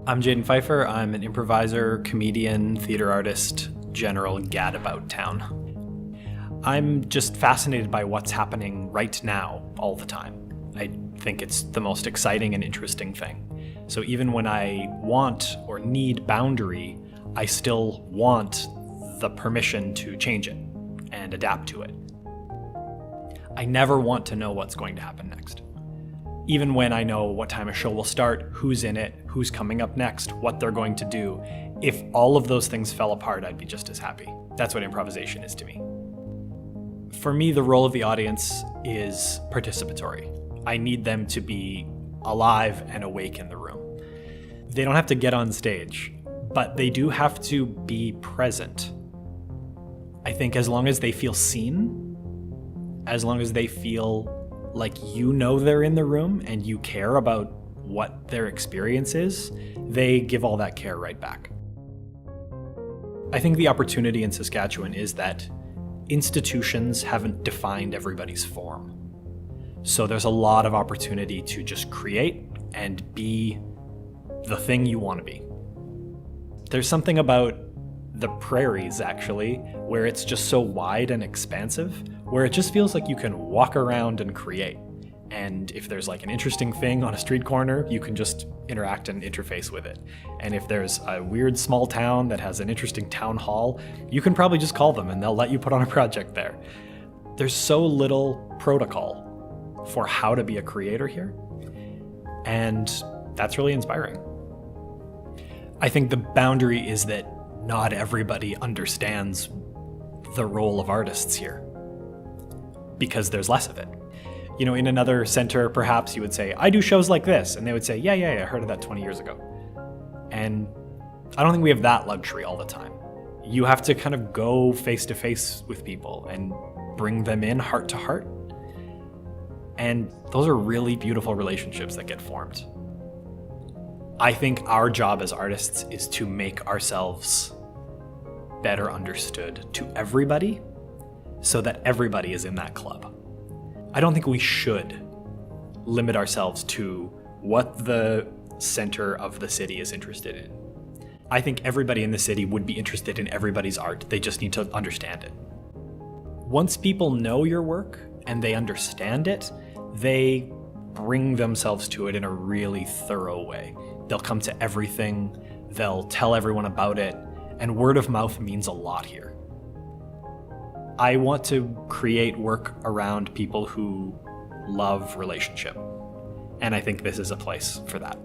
I'm Jayden Pfeifer. I'm an improviser, comedian, theater artist, general gadabout town. I'm just fascinated by what's happening right now all the time. I think it's the most exciting and interesting thing. So even when I want or need boundary, I still want the permission to change it and adapt to it. I never want to know what's going to happen next. Even when I know what time a show will start, who's in it, who's coming up next, what they're going to do, if all of those things fell apart, I'd be just as happy. That's what improvisation is to me. For me, the role of the audience is participatory. I need them to be alive and awake in the room. They don't have to get on stage, but they do have to be present. I think as long as they feel seen, as long as they feel like you know they're in the room and you care about what their experience is, they give all that care right back. I think the opportunity in Saskatchewan is that institutions haven't defined everybody's form. So there's a lot of opportunity to just create and be the thing you want to be. There's something about the prairies, actually, where it's just so wide and expansive, where it just feels like you can walk around and create. And if there's like an interesting thing on a street corner, you can just interact and interface with it. And if there's a weird small town that has an interesting town hall, you can probably just call them and they'll let you put on a project there. There's so little protocol for how to be a creator here. And that's really inspiring. I think the boundary is that not everybody understands the role of artists here because there's less of it. You know, in another center, perhaps you would say, I do shows like this. And they would say, yeah, I heard of that 20 years ago. And I don't think we have that luxury all the time. You have to kind of go face to face with people and bring them in heart to heart. And those are really beautiful relationships that get formed. I think our job as artists is to make ourselves better understood to everybody so that everybody is in that club. I don't think we should limit ourselves to what the center of the city is interested in. I think everybody in the city would be interested in everybody's art. They just need to understand it. Once people know your work and they understand it, they bring themselves to it in a really thorough way. They'll come to everything, they'll tell everyone about it, and word of mouth means a lot here. I want to create work around people who love relationship, and I think this is a place for that.